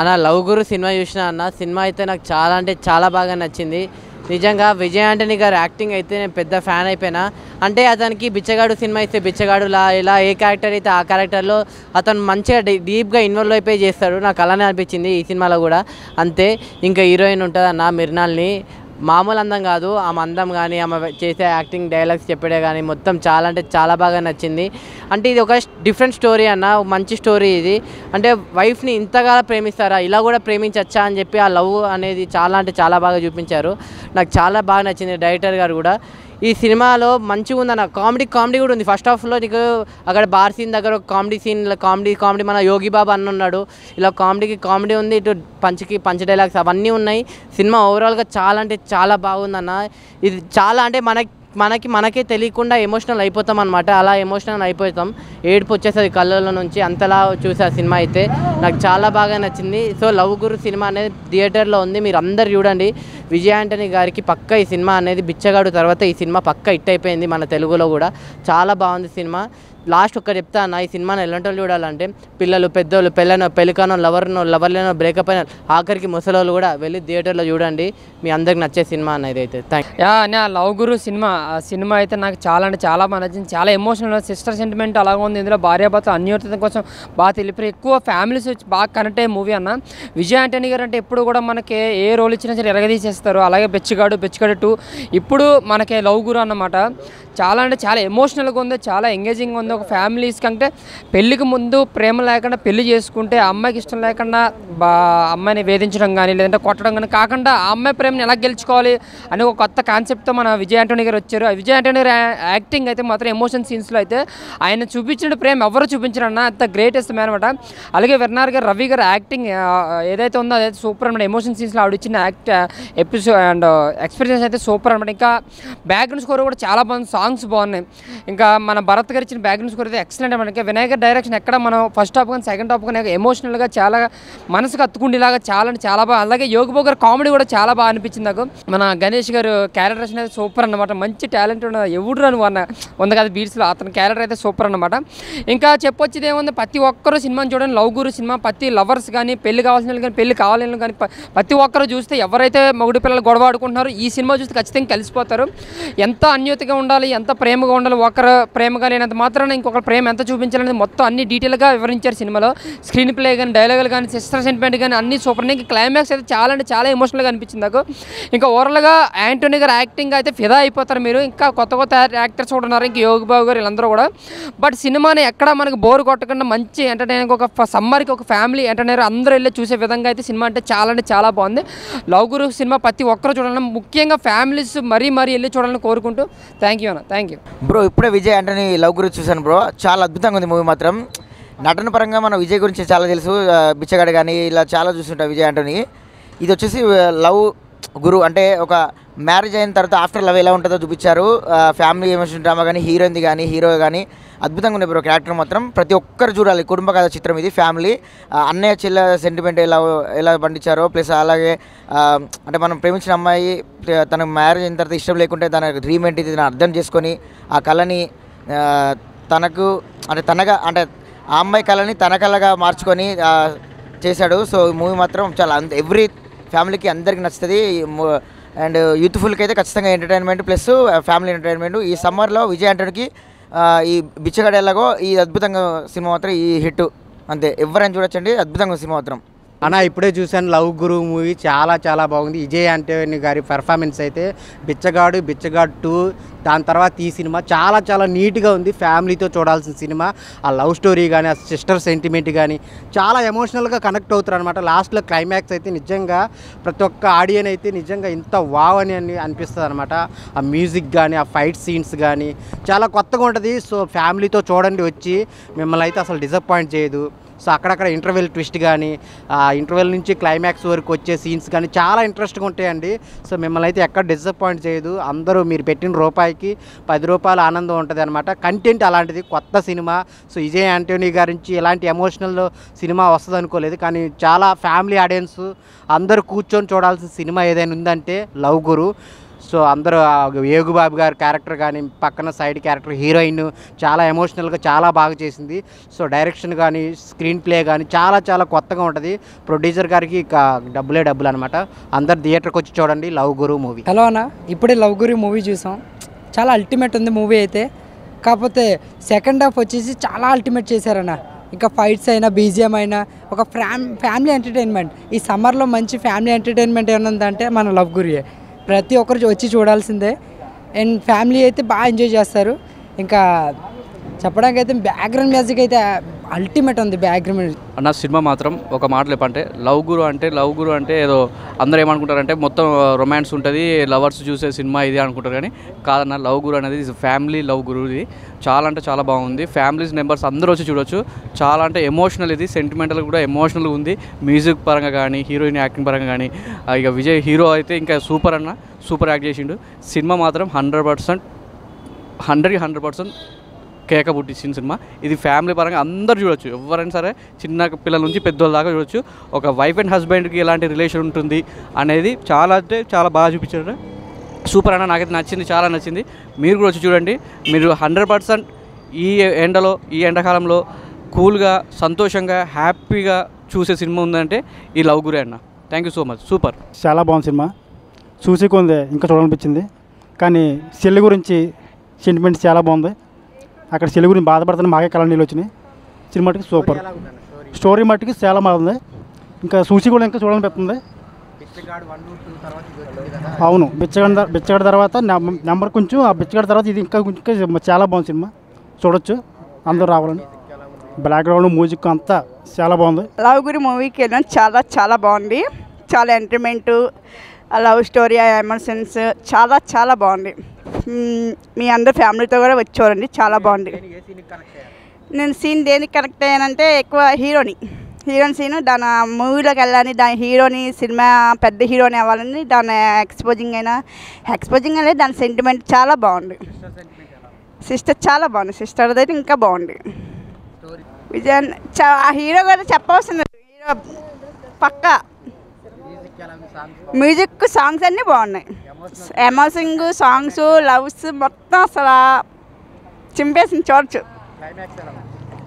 అన్న లవ్ గురు సినిమా చూసిన అన్న సినిమా అయితే నాకు చాలా అంటే చాలా బాగా నచ్చింది. నిజంగా విజయ్ ఆంటనీ గారు యాక్టింగ్ అయితే నేను పెద్ద ఫ్యాన్ అయిపోయినా. అంటే అతనికి బిచ్చగాడు సినిమా ఇస్తే బిచ్చగాడులా ఇలా ఏ క్యారెక్టర్ అయితే ఆ క్యారెక్టర్లో అతను మంచిగా డీప్గా ఇన్వాల్వ్ అయిపోయి చేస్తాడు. నాకు అలానే అనిపించింది ఈ సినిమాలో కూడా అంతే. ఇంకా హీరోయిన్ ఉంటుంది అన్న మిర్నాల్ని, మామూలు అందం కాదు ఆమె అందం కానీ ఆమె చేసే యాక్టింగ్ డైలాగ్స్ చెప్పడే కానీ మొత్తం చాలా అంటే చాలా బాగా నచ్చింది. అంటే ఇది ఒక డిఫరెంట్ స్టోరీ అన్న, మంచి స్టోరీ ఇది. అంటే వైఫ్ని ఇంతగా ప్రేమిస్తారా, ఇలా కూడా ప్రేమించచ్చా అని చెప్పి ఆ లవ్ అనేది చాలా అంటే చాలా బాగా చూపించారు. నాకు చాలా బాగా నచ్చింది. డైరెక్టర్ గారు కూడా ఈ సినిమాలో మంచిగా ఉందన్న. కామెడీ కూడా ఉంది. ఫస్ట్ హాఫ్లో నీకు అక్కడ బార్ సీన్ దగ్గర ఒక కామెడీ మన యోగి బాబు అన్న ఉన్నాడు. ఇలా కామెడీ ఉంది, ఇటు పంచ్ డైలాగ్స్ అవన్నీ ఉన్నాయి. సినిమా ఓవరాల్గా చాలా అంటే చాలా బాగుందన్న. ఇది చాలా అంటే మనకే తెలియకుండా ఎమోషనల్ అయిపోతాం అనమాట. అలా ఎమోషనల్ అయిపోతాం, ఏడుపు వచ్చేస్తుంది కళ్ళల్లో నుంచి, అంతలా చూసే సినిమా అయితే నాకు చాలా బాగా నచ్చింది. సో లవ్ గురు సినిమా అనేది థియేటర్లో ఉంది, మీరు అందరు చూడండి. విజయ్ ఆంటనీ గారికి పక్క ఈ సినిమా అనేది బిచ్చగాడు తర్వాత ఈ సినిమా పక్క హిట్ అయిపోయింది మన తెలుగులో కూడా. చాలా బాగుంది సినిమా. లాస్ట్ ఒక్క చెప్తా అన్న, ఈ సినిమాని ఎలాంటి వాళ్ళు చూడాలంటే పిల్లలు, పెద్దోళ్ళు, పెళ్ళికానో లవర్లేనో బ్రేకప్ అయిన ఆఖరికి ముసలోళ్ళు కూడా వెళ్ళి థియేటర్లో చూడండి. మీ అందరికి నచ్చే సినిమా అనేది అయితే అన్న లవ్ గురు సినిమా అయితే నాకు చాలా అంటే చాలా బాగా నచ్చింది. చాలా ఎమోషనల్ సిస్టర్ సెంటిమెంట్ అలాగే ఉంది. ఇందులో భార్యాభర్తల అన్యోన్యత కోసం బాగా తెలిపి ఎక్కువ ఫ్యామిలీస్ వచ్చి బాగా కనెక్ట్ అయ్యే మూవీ అన్న. విజయ్ ఆంటనీ గారు అంటే ఎప్పుడు కూడా మనకి ఏ రోల్ ఇచ్చినా సరే ఎరగదీసేస్తారు. అలాగే బెచ్చగాడు 2 ఇప్పుడు మనకి లవ్ గురు అన్నమాట. చాలా అంటే చాలా ఎమోషనల్గా ఉంది, చాలా ఎంగేజింగ్గా ఉంది. ఒక ఫ్యామిలీస్ కంటే పెళ్ళికి ముందు ప్రేమ లేకుండా పెళ్లి చేసుకుంటే అమ్మాయికి ఇష్టం లేకుండా అమ్మాయిని వేధించడం కానీ లేదంటే కొట్టడం కానీ కాకుండా ఆ అమ్మాయి ప్రేమని ఎలా గెలుచుకోవాలి అని ఒక కొత్త కాన్సెప్ట్తో మన విజయ్ ఆంటనీ గారు వచ్చారు. విజయ్ ఆంటనీ గారు యాక్టింగ్ అయితే మాత్రం ఎమోషన్ సీన్స్లో అయితే ఆయన చూపించిన ప్రేమ ఎవరు చూపించారన్న, అంత గ్రేటెస్ట్ మ్యాన్ అనమాట. అలాగే వెర్నార్ గారు, రవి గారు యాక్టింగ్ ఏదైతే ఉందో అదైతే సూపర్ అనమాట. ఎమోషన్ సీన్స్లో ఆవిడ ఇచ్చిన ఎపిసోడ్ అండ్ ఎక్స్పీరియన్స్ అయితే సూపర్ అనమాట. ఇంకా బ్యాక్గ్రౌండ్ స్కోర్ కూడా చాలా బాగుంది, సాంగ్స్ బాగున్నాయి. ఇంకా మన భరత్ గారు ఇచ్చిన బ్యాక్గ్రౌండ్ స్కోర్ అయితే ఎక్సలెంట్ మనకి. వినాయకర్ డైరెక్షన్ ఎక్కడ మనం ఫస్ట్ హాఫ్ కానీ సెకండ్ హాఫ్ కానీ ఎమోషనల్గా చాలా మనసుకు అత్తుకుండేలాగా చాలా అంటే చాలా బాగా. అలాగే యోగిబాబు గారు కామెడీ కూడా చాలా బాగా అనిపించింది నాకు. మన గణేష్ గారు క్యారెక్టరేషన్ అయితే సూపర్ అనమాట. మంచి టాలెంట్ ఉన్న ఎవడు రాను ఉంది కదా బీట్స్లో, అతని క్యారెక్టర్ అయితే సూపర్ అనమాట. ఇంకా చెప్పొచ్చేది ఏముంది, ప్రతి ఒక్కరూ సినిమాని చూడండి. లవ్ గురు సినిమా ప్రతి లవర్స్ కానీ పెళ్లి కావాల్సిన వాళ్ళు కానీ పెళ్లి కావాలని కానీ ప్రతి ఒక్కరు చూస్తే ఎవరైతే మగుడి పిల్లలు గొడవ ఆడుకుంటున్నారో ఈ సినిమా చూస్తే ఖచ్చితంగా కలిసిపోతారు. ఎంత అన్యోతిగా ఉండాలి, ఎంత ప్రేమగా ఉండాలి, ఒకరు ప్రేమగా లేనంత మాత్రాన ఇంకొకరు ప్రేమ ఎంత చూపించాలనేది మొత్తం అన్ని డీటెయిల్గా వివరించారు సినిమాలో. స్క్రీన్ ప్లే కానీ డైలాగులు కానీ సిస్టర్ సెంటిమెంట్ కానీ అన్ని సూపర్. ఇంకా క్లైమాక్స్ అయితే చాలా అంటే చాలా ఎమోషనల్గా అనిపించింది నాకు. ఇంకా ఓవరాల్గా ఆంటనీ గారు యాక్టింగ్ అయితే ఫిదా అయిపోతారు మీరు. ఇంకా కొత్త యాక్టర్స్ కూడా ఉన్నారు, ఇంకా యోగి బాబు గారు వీళ్ళందరూ కూడా. బట్ సినిమాని ఎక్కడ మనకు బోర్ కొట్టకుండా మంచి ఎంటర్టైనింగ్, ఒక సమ్మర్కి ఒక ఫ్యామిలీ ఎంటర్టైనర్ అందరూ వెళ్ళి చూసే విధంగా అయితే సినిమా అంటే చాలా బాగుంది. లవ్ గురు సినిమా ప్రతి ఒక్కరు చూడాలని, ముఖ్యంగా ఫ్యామిలీస్ మరీ వెళ్ళి చూడాలని కోరుకుంటూ థ్యాంక్ యూ బ్రో. ఇప్పుడే విజయ్ ఆంటనీ లవ్ గురించి చూశాను బ్రో, చాలా అద్భుతంగా ఉంది మూవీ మాత్రం. నటన పరంగా మన విజయ్ గురించి చాలా తెలుసు, బిచ్చగాడు కానీ ఇలా చాలా చూస్తుంటా విజయ్ ఆంటనీ. ఇది వచ్చేసి లవ్ గురు అంటే ఒక మ్యారేజ్ అయిన తర్వాత ఆఫ్టర్ లవ్ ఎలా ఉంటుందో చూపించారు. ఫ్యామిలీ ఎమోషన్ డ్రామా కానీ హీరోయిన్ది కానీ హీరో కానీ అద్భుతంగా ఉంది బ్రో. క్యారెక్టర్ మాత్రం ప్రతి ఒక్కరు చూడాలి. కుటుంబ కథ చిత్రం ఇది. ఫ్యామిలీ అన్నయ్య చెల్ల సెంటిమెంట్ ఎలా పండించారో, ప్లస్ అలాగే అంటే మనం ప్రేమించిన అమ్మాయి తనకు మ్యారేజ్ అయిన తర్వాత ఇష్టం లేకుంటే తన డ్రీమ్ ఏంటి తను అర్థం చేసుకొని ఆ కళని తనకు అంటే ఆ అమ్మాయి కళని తన కళగా మార్చుకొని చేశాడు. సో ఈ మూవీ మాత్రం చాలా ఎవ్రీ ఫ్యామిలీకి అందరికీ నచ్చుతుంది. అండ్ యూత్ఫుల్కి అయితే ఖచ్చితంగా ఎంటర్టైన్మెంట్ ప్లస్ ఫ్యామిలీ ఎంటర్టైన్మెంట్. ఈ సమ్మర్లో విజయ్ ఆంటనీకి ఈ బిచ్చగాడు ఎలాగో ఈ అద్భుతంగా సినిమా మాత్రం ఈ హిట్ అంతే. ఎవరైనా చూడొచ్చండి, అద్భుతంగా సినిమా మాత్రం. అన్న ఇప్పుడే చూశాను లవ్ గురు మూవీ, చాలా బాగుంది. విజయ్ ఆంటనీ గారి పెర్ఫార్మెన్స్ అయితే బిచ్చగాడు 2, దాని తర్వాత ఈ సినిమా చాలా నీట్గా ఉంది. ఫ్యామిలీతో చూడాల్సిన సినిమా. ఆ లవ్ స్టోరీ కానీ ఆ సిస్టర్ సెంటిమెంట్ కానీ చాలా ఎమోషనల్గా కనెక్ట్ అవుతారు అనమాట. లాస్ట్లో క్లైమాక్స్ అయితే నిజంగా ప్రతి ఒక్క ఆడియన్ అయితే నిజంగా ఇంత వావ్ అని అనిపిస్తుంది అనమాట. ఆ మ్యూజిక్ కానీ ఆ ఫైట్ సీన్స్ కానీ చాలా కొత్తగా ఉంటుంది. సో ఫ్యామిలీతో చూడండి వచ్చి, మిమ్మల్ని అయితే అసలు డిసప్పాయింట్ చేయదు. సో అక్కడక్కడ ఇంటర్వెల్ ట్విస్ట్ కానీ ఆ ఇంటర్వెల్ నుంచి క్లైమాక్స్ వరకు వచ్చే సీన్స్ కానీ చాలా ఇంట్రెస్ట్గా ఉంటాయండి. సో మిమ్మల్ని అయితే ఎక్కడ డిసప్పాయింట్ చేయదు. అందరూ మీరు పెట్టిన రూపాయికి 10 రూపాయల ఆనందం ఉంటుంది అనమాట. కంటెంట్ అలాంటిది, కొత్త సినిమా. సో విజయ్ ఆంటనీ గారి నుంచి ఎలాంటి ఎమోషనల్ సినిమా వస్తుంది అనుకోలేదు, కానీ చాలా ఫ్యామిలీ ఆడియన్స్ అందరూ కూర్చొని చూడాల్సిన సినిమా ఏదైనా ఉందంటే లవ్ గురు. సో అందరూ ఏగుబాబు గారి క్యారెక్టర్ కానీ పక్కన సైడ్ క్యారెక్టర్ హీరోయిన్ చాలా ఎమోషనల్గా చాలా బాగా చేసింది. సో డైరెక్షన్ కానీ స్క్రీన్ ప్లే కానీ చాలా చాలా కొత్తగా ఉంటుంది. ప్రొడ్యూసర్ గారికి ఇక డబ్బులు అనమాట. అందరు థియేటర్కి వచ్చి చూడండి లవ్ గురు మూవీ. హలో అన్న, ఇప్పుడే లవ్ గురు మూవీ చూసాం. చాలా అల్టిమేట్ ఉంది మూవీ అయితే. కాకపోతే సెకండ్ హాఫ్ వచ్చేసి చాలా అల్టిమేట్ చేశారన్న. ఇంకా ఫైట్స్ అయినా బీజిఎం అయినా ఒక ఫ్యామిలీ ఎంటర్టైన్మెంట్. ఈ సమ్మర్లో మంచి ఫ్యామిలీ ఎంటర్టైన్మెంట్ ఏమైనా ఉందంటే మన లవ్ గురియే. ప్రతి ఒక్కరు వచ్చి చూడాల్సిందే. అండ్ ఫ్యామిలీ అయితే బాగా ఎంజాయ్ చేస్తారు. ఇంకా చెప్పడానికి అయితే బ్యాక్గ్రౌండ్ మ్యూజిక్ అయితే అల్టిమేట్ ఉంది. బ్యాక్గ్రౌండ్ అన్న సినిమా మాత్రం ఒక మాటలు చెప్పంటే లవ్ గురు అంటే ఏదో అందరూ ఏమనుకుంటారంటే మొత్తం రొమాన్స్ ఉంటుంది, లవర్స్ చూసే సినిమా ఇది అనుకుంటారు. కానీ కాదన్న, లవ్ గురు అనేది ఫ్యామిలీ లవ్ గురు. ఇది చాలా అంటే చాలా బాగుంది. ఫ్యామిలీస్ మెంబర్స్ అందరూ వచ్చి చూడొచ్చు. చాలా అంటే ఎమోషనల్, ఇది సెంటిమెంటల్ కూడా ఎమోషనల్గా ఉంది. మ్యూజిక్ పరంగా కానీ హీరోయిన్ యాక్టింగ్ పరంగా కానీ ఇక విజయ్ హీరో అయితే ఇంకా సూపర్ అన్న, సూపర్ యాక్ట్ చేసిండు. సినిమా మాత్రం 100% కేక పుట్టించిన సినిమా. ఇది ఫ్యామిలీ పరంగా అందరు చూడొచ్చు. ఎవరైనా సరే చిన్న పిల్లల నుంచి పెద్దోళ్ళ దాకా చూడొచ్చు. ఒక వైఫ్ అండ్ హస్బెండ్కి ఎలాంటి రిలేషన్ ఉంటుంది అనేది చాలా అంటే చాలా బాగా చూపించారు. సూపర్ అన్న, నాకైతే నచ్చింది, చాలా నచ్చింది. మీరు కూడా వచ్చి చూడండి. మీరు 100% ఈ ఎండాకాలంలో కూల్గా సంతోషంగా హ్యాపీగా చూసే సినిమా ఉందంటే ఈ లవ్ గురే అన్న. Thank you so much. Super, చాలా బాగుంది సినిమా. చూసి కొంది ఇంకా చూడాలనిపించింది. కానీ చెల్లి గురించి సెంటిమెంట్ చాలా బాగుంది. అక్కడ చెల్లి గురించి బాధపడుతున్న మాకే కళ్ళ నీళ్ళు వచ్చినాయి. సినిమా మటుకు సూపర్. స్టోరీ మట్టుకు చాలా బాగుంది. ఇంకా చూసి కూడా ఇంకా చూడాలనిపిస్తుంది. అవును, బిచ్చగాడు తర్వాత నెంబర్ కొంచెం, ఆ బిచ్చగాడు తర్వాత ఇది ఇంకా చాలా బాగుంది సినిమా. చూడొచ్చు, అందరూ రావాలని. బ్యాక్గ్రౌండ్ మ్యూజిక్ అంతా చాలా బాగుంది. లవ్ గురి మూవీకి వెళ్ళాను. చాలా చాలా బాగుంది. చాలా ఎంటర్టైన్మెంట్, లవ్ స్టోరీ, ఎమోషన్స్ చాలా చాలా బాగుంది. మీ అందరు ఫ్యామిలీతో కూడా వచ్చి చూడండి, చాలా బాగుంది. నేను సీన్ దేనికి కనెక్ట్ అయ్యానంటే ఎక్కువ హీరోయిన్ సీను దాని మూవీలోకి వెళ్ళాలని, దాని హీరోని సినిమా పెద్ద హీరోని అవ్వాలని దాని ఎక్స్పోజింగ్ అనేది దాని సెంటిమెంట్ చాలా బాగుంది. సిస్టర్ చాలా బాగుంది. సిస్టర్ అయితే ఇంకా బాగుంది. విజయన్ ఆ హీరో కూడా చెప్పవలసింది. హీరో పక్కా మ్యూజిక్, సాంగ్స్ అన్నీ బాగున్నాయి. ఎమోషనింగ్ సాంగ్స్, లవ్స్ మొత్తం అసలు చింపేసింది. చూడచ్చు.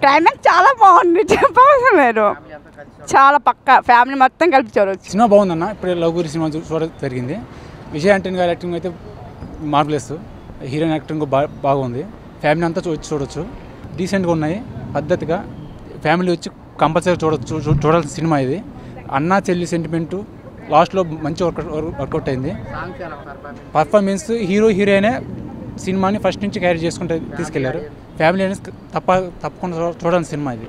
క్లైమాక్స్ చాలా బాగుంది, చెప్పవలసిన లేదు. చాలా పక్కా ఫ్యామిలీ మొత్తం కలిపి చూడవచ్చు. సినిమా బాగుందన్న. ఇప్పుడు లవ్ గురి సినిమా చూడడం జరిగింది. విజయ్ ఆంటనీ గారి యాక్టింగ్ అయితే మార్వెలస్. హీరోయిన్ యాక్టింగ్ బాగుంది. ఫ్యామిలీ అంతా చూడొచ్చు. డీసెంట్గా ఉన్నాయి, పద్ధతిగా. ఫ్యామిలీ వచ్చి కంపల్సరీ చూడాల్సిన సినిమా ఇది. అన్న చెల్లి సెంటిమెంటు లాస్ట్లో మంచి వర్కౌట్ అయింది. పర్ఫార్మెన్స్ హీరోయినే సినిమాని ఫస్ట్ నుంచి క్యారీ చేసుకుంటూ తీసుకెళ్లారు. ఫ్యామిలీ అనేది తప్పకుండా చూడాల్సిన సినిమా ఇది.